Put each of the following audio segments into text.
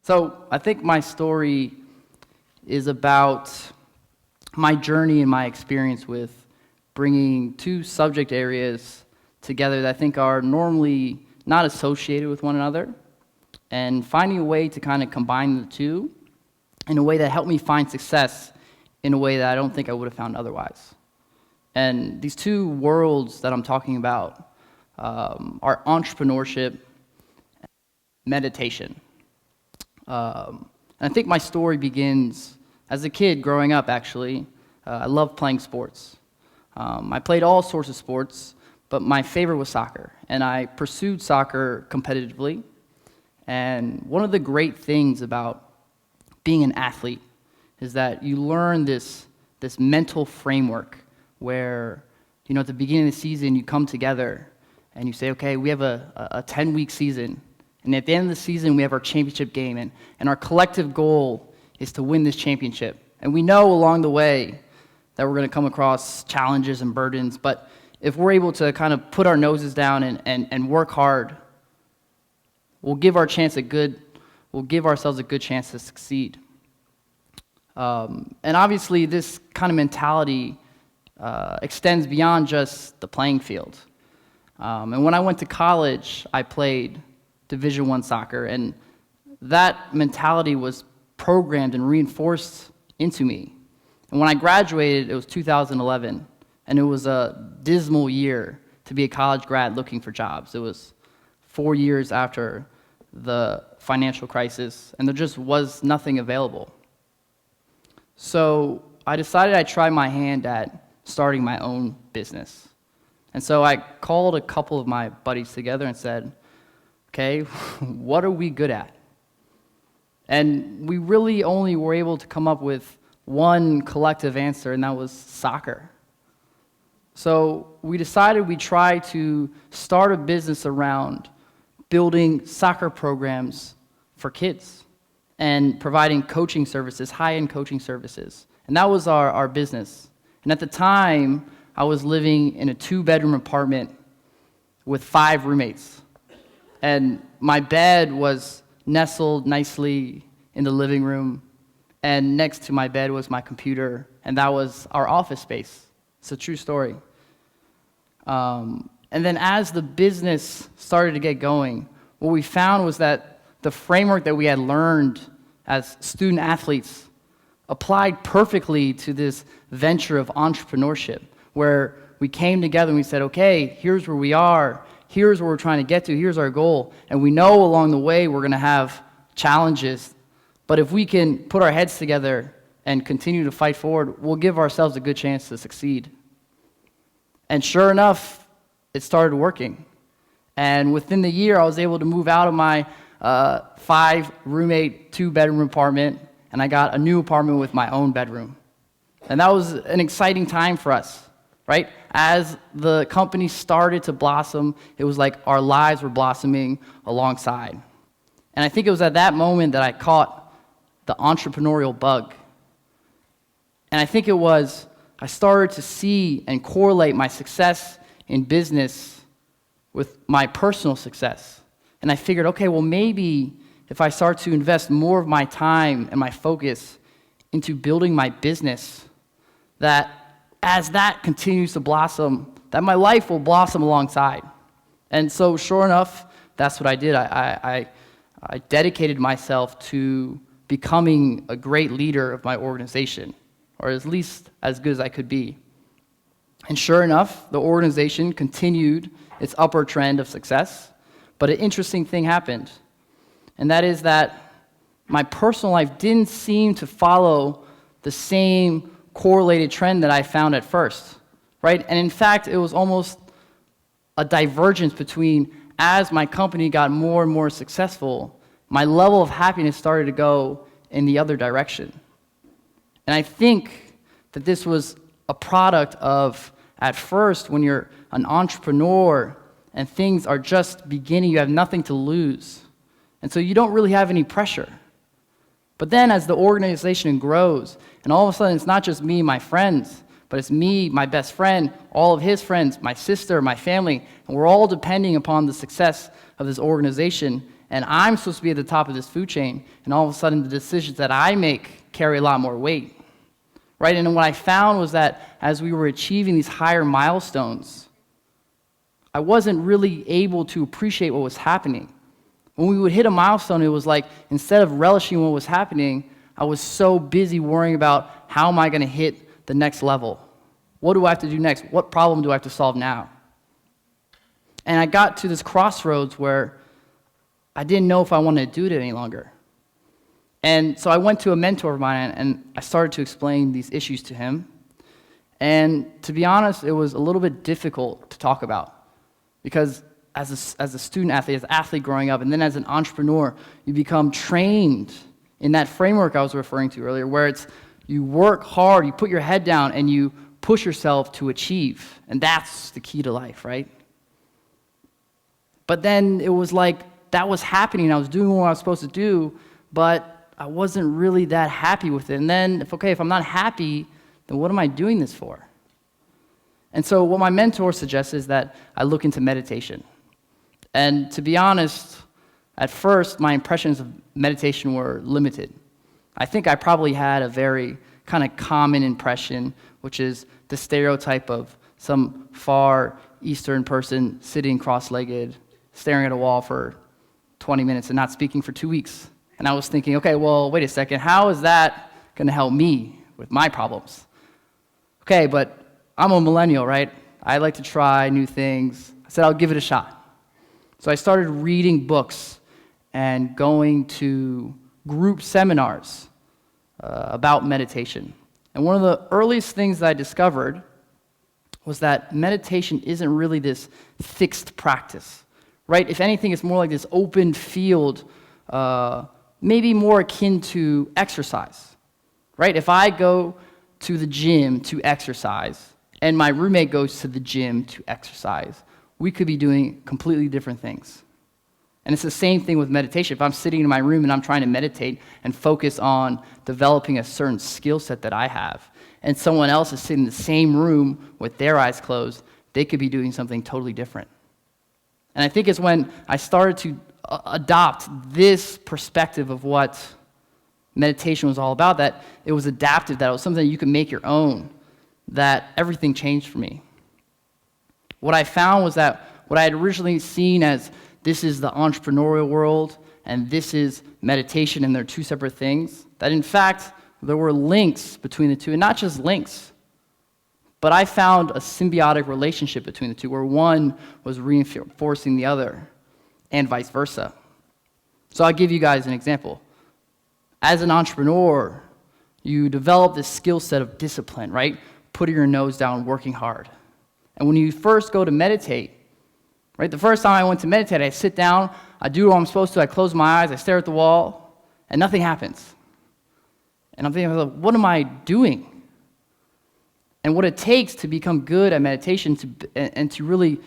So I think my story is about my journey and my experience with bringing two subject areas together that I think are normally not associated with one another, and finding a way to kind of combine the two in a way that helped me find success in a way that I don't think I would have found otherwise. And these two worlds that I'm talking about are entrepreneurship and meditation. And I think my story begins as a kid growing up, actually. I loved playing sports. I played all sorts of sports, but my favorite was soccer. And I pursued soccer competitively. And one of the great things about being an athlete is that you learn this mental framework where, at the beginning of the season, you come together and you say, okay, we have a 10-week season. And at the end of the season, we have our championship game, and our collective goal is to win this championship. And we know along the way that we're going to come across challenges and burdens, but if we're able to kind of put our noses down and work hard, we'll give ourselves a good chance to succeed. And obviously, this kind of mentality extends beyond just the playing field. And when I went to college, I played Division I soccer, and that mentality was programmed and reinforced into me. And when I graduated, it was 2011, and it was a dismal year to be a college grad looking for jobs. It was 4 years after the financial crisis, and there just was nothing available. So I decided I'd try my hand at starting my own business. And so I called a couple of my buddies together and said, okay, what are we good at? And we really only were able to come up with one collective answer, and that was soccer. So we decided we'd try to start a business around building soccer programs for kids and providing coaching services, high-end coaching services. And that was our business. And at the time, I was living in a 2-bedroom apartment with 5 roommates. And my bed was nestled nicely in the living room, and next to my bed was my computer, and that was our office space. It's a true story. And then as the business started to get going, what we found was that the framework that we had learned as student athletes applied perfectly to this venture of entrepreneurship, where we came together and we said, okay, here's where we are, here's where we're trying to get to, here's our goal, and we know along the way we're going to have challenges, but if we can put our heads together and continue to fight forward, we'll give ourselves a good chance to succeed. And sure enough, it started working. And within the year, I was able to move out of my 5-roommate, 2-bedroom apartment, and I got a new apartment with my own bedroom. And that was an exciting time for us, right? As the company started to blossom, it was like our lives were blossoming alongside. And I think it was at that moment that I caught the entrepreneurial bug. And I think I started to see and correlate my success in business with my personal success. And I figured, okay, well, maybe if I start to invest more of my time and my focus into building my business, that as that continues to blossom, that my life will blossom alongside. And so sure enough, that's what I did. I dedicated myself to becoming a great leader of my organization, or at least as good as I could be. And sure enough, the organization continued its upward trend of success, but an interesting thing happened, and that is that my personal life didn't seem to follow the same correlated trend that I found at first, right? And in fact, it was almost a divergence between, as my company got more and more successful, my level of happiness started to go in the other direction. And I think that this was a product of, at first, when you're an entrepreneur and things are just beginning, you have nothing to lose. And so you don't really have any pressure. But then as the organization grows, and all of a sudden it's not just me and my friends, but it's me, my best friend, all of his friends, my sister, my family, and we're all depending upon the success of this organization. and I'm supposed to be at the top of this food chain, and all of a sudden the decisions that I make carry a lot more weight, right? And what I found was that as we were achieving these higher milestones, I wasn't really able to appreciate what was happening. When we would hit a milestone, it was like, instead of relishing what was happening, I was so busy worrying about how am I going to hit the next level? What do I have to do next? What problem do I have to solve now? And I got to this crossroads where I didn't know if I wanted to do it any longer. And so I went to a mentor of mine, and I started to explain these issues to him. And to be honest, it was a little bit difficult to talk about, because as a student athlete, as an athlete growing up, and then as an entrepreneur, you become trained in that framework I was referring to earlier, where it's you work hard, you put your head down, and you push yourself to achieve. And that's the key to life, right? But then it was like that was happening. I was doing what I was supposed to do, but I wasn't really that happy with it. And then, if I'm not happy, then what am I doing this for? And so what my mentor suggests is that I look into meditation. And to be honest, at first, my impressions of meditation were limited. I think I probably had a very kind of common impression, which is the stereotype of some far Eastern person sitting cross-legged, staring at a wall for 20 minutes and not speaking for 2 weeks. And I was thinking, okay, well, wait a second, how is that going to help me with my problems? Okay, but I'm a millennial, right? I like to try new things. I said, I'll give it a shot. So I started reading books and going to group seminars about meditation. And one of the earliest things that I discovered was that meditation isn't really this fixed practice, right? If anything, it's more like this open field, maybe more akin to exercise, right? If I go to the gym to exercise and my roommate goes to the gym to exercise, we could be doing completely different things. And it's the same thing with meditation. If I'm sitting in my room and I'm trying to meditate and focus on developing a certain skill set that I have, and someone else is sitting in the same room with their eyes closed, they could be doing something totally different. And I think it's when I started to adopt this perspective of what meditation was all about, that it was adaptive, that it was something you could make your own, that everything changed for me. What I found was that what I had originally seen as this is the entrepreneurial world and this is meditation and they're two separate things, that in fact there were links between the two, and not just links, but I found a symbiotic relationship between the two where one was reinforcing the other and vice versa. So I'll give you guys an example. As an entrepreneur, you develop this skill set of discipline, right? Putting your nose down, working hard. And when you first go to meditate, right, the first time I went to meditate, I sit down, I do what I'm supposed to, I close my eyes, I stare at the wall, and nothing happens. And I'm thinking, what am I doing? And what it takes to become good at meditation and to really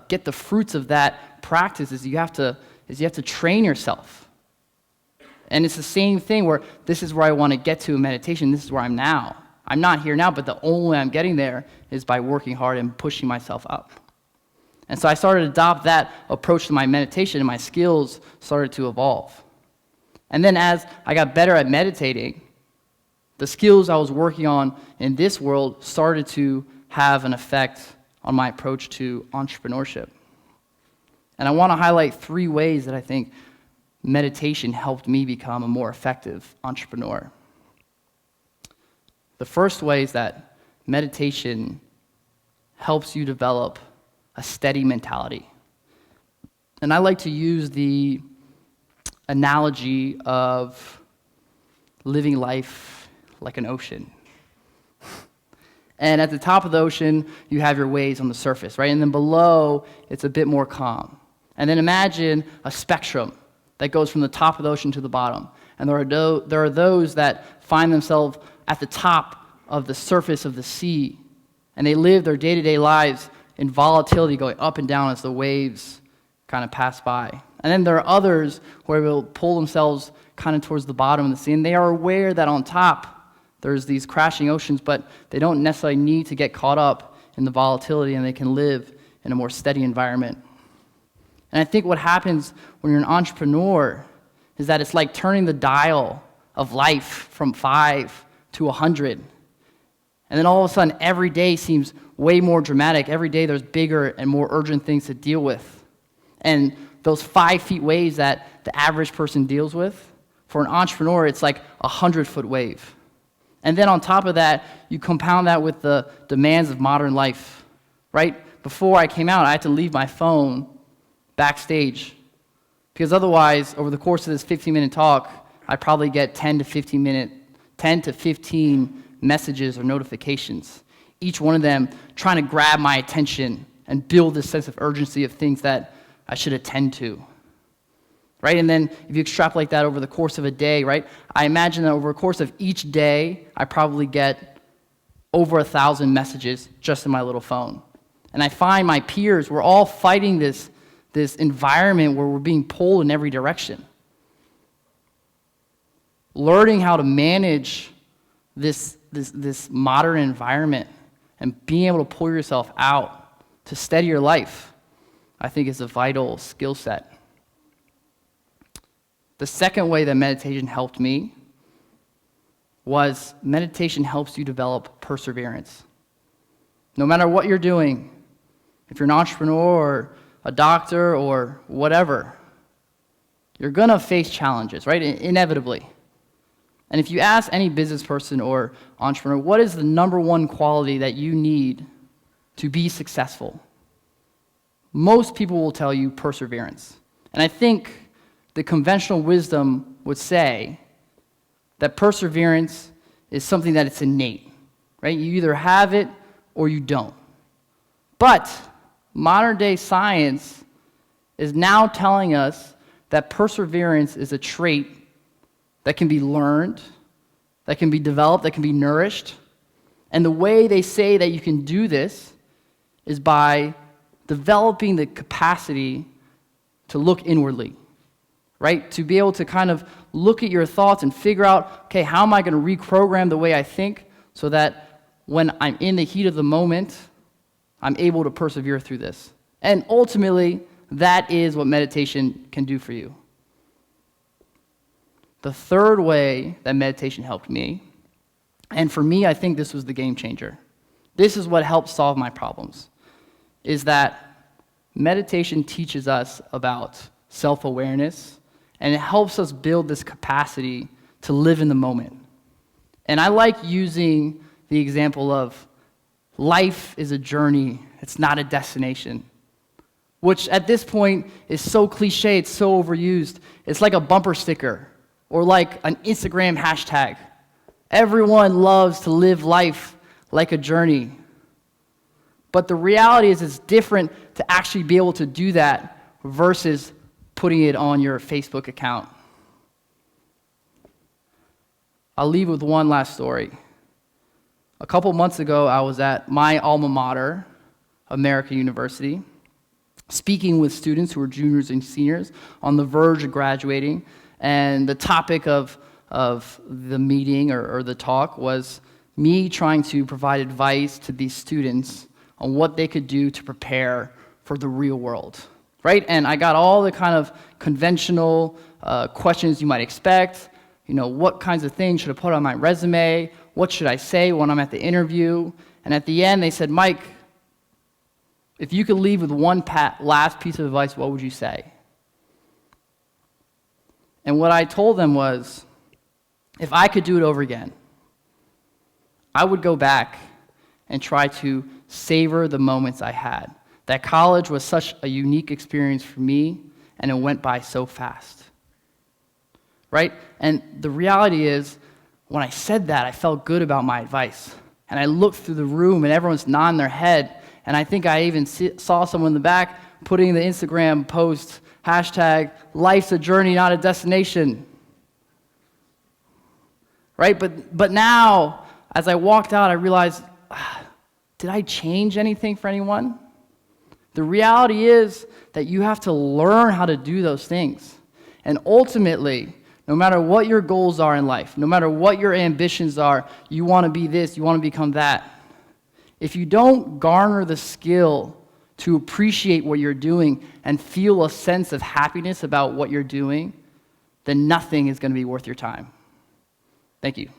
get the fruits of that practice is you have to train yourself. And it's the same thing where this is where I want to get to in meditation, this is where I'm now. I'm not here now, but the only way I'm getting there is by working hard and pushing myself up. And so I started to adopt that approach to my meditation, and my skills started to evolve. And then as I got better at meditating, the skills I was working on in this world started to have an effect on my approach to entrepreneurship. And I want to highlight 3 ways that I think meditation helped me become a more effective entrepreneur. The first way is that meditation helps you develop a steady mentality. And I like to use the analogy of living life like an ocean. And at the top of the ocean, you have your waves on the surface, right? And then below, it's a bit more calm. And then imagine a spectrum that goes from the top of the ocean to the bottom. And there are those that find themselves at the top of the surface of the sea, and they live their day-to-day lives in volatility, going up and down as the waves kind of pass by. And then there are others where they'll pull themselves kind of towards the bottom of the sea, and they are aware that on top there's these crashing oceans, but they don't necessarily need to get caught up in the volatility, and they can live in a more steady environment. And I think what happens when you're an entrepreneur is that it's like turning the dial of life from 5 to 100. And then all of a sudden, every day seems way more dramatic. Every day there's bigger and more urgent things to deal with. And those 5 feet waves that the average person deals with, for an entrepreneur, it's like a 100-foot wave. And then on top of that, you compound that with the demands of modern life, right? Before I came out, I had to leave my phone backstage, because otherwise, over the course of this 15-minute talk, I'd probably get 10 to 15 messages or notifications, each one of them trying to grab my attention and build this sense of urgency of things that I should attend to, right? And then if you extrapolate that over the course of a day, right, I imagine that over the course of each day, I probably get over 1,000 messages just in my little phone. And I find my peers, we're all fighting this environment where we're being pulled in every direction. Learning how to manage this modern environment and being able to pull yourself out to steady your life, I think is a vital skill set. The second way that meditation helped me was meditation helps you develop perseverance. No matter what you're doing, if you're an entrepreneur or a doctor or whatever, you're going to face challenges, right? Inevitably. And if you ask any business person or entrepreneur, what is the number one quality that you need to be successful? Most people will tell you perseverance. And I think the conventional wisdom would say that perseverance is something that it's innate, right? You either have it or you don't. But modern day science is now telling us that perseverance is a trait that can be learned, that can be developed, that can be nourished. And the way they say that you can do this is by developing the capacity to look inwardly, right? To be able to kind of look at your thoughts and figure out, okay, how am I going to reprogram the way I think so that when I'm in the heat of the moment, I'm able to persevere through this. And ultimately, that is what meditation can do for you. The third way that meditation helped me, and for me, I think this was the game changer. This is what helped solve my problems, is that meditation teaches us about self-awareness, and it helps us build this capacity to live in the moment. And I like using the example of life is a journey, it's not a destination, which at this point is so cliche, it's so overused. It's like a bumper sticker or like an Instagram hashtag. Everyone loves to live life like a journey. But the reality is it's different to actually be able to do that versus putting it on your Facebook account. I'll leave with one last story. A couple months ago, I was at my alma mater, American University, speaking with students who were juniors and seniors on the verge of graduating, and the topic of the meeting or the talk was me trying to provide advice to these students on what they could do to prepare for the real world, right? And I got all the kind of conventional questions you might expect. You know, what kinds of things should I put on my resume? What should I say when I'm at the interview? And at the end, they said, Mike, if you could leave with one last piece of advice, what would you say? And what I told them was, if I could do it over again, I would go back and try to savor the moments I had. That college was such a unique experience for me, and it went by so fast. Right? And the reality is, when I said that, I felt good about my advice. And I looked through the room, and everyone's nodding their head. And I think I even saw someone in the back putting the Instagram post, hashtag, life's a journey, not a destination. Right? But now, as I walked out, I realized, did I change anything for anyone? The reality is that you have to learn how to do those things. And ultimately, no matter what your goals are in life, no matter what your ambitions are, you want to be this, you want to become that. If you don't garner the skill to appreciate what you're doing and feel a sense of happiness about what you're doing, then nothing is going to be worth your time. Thank you.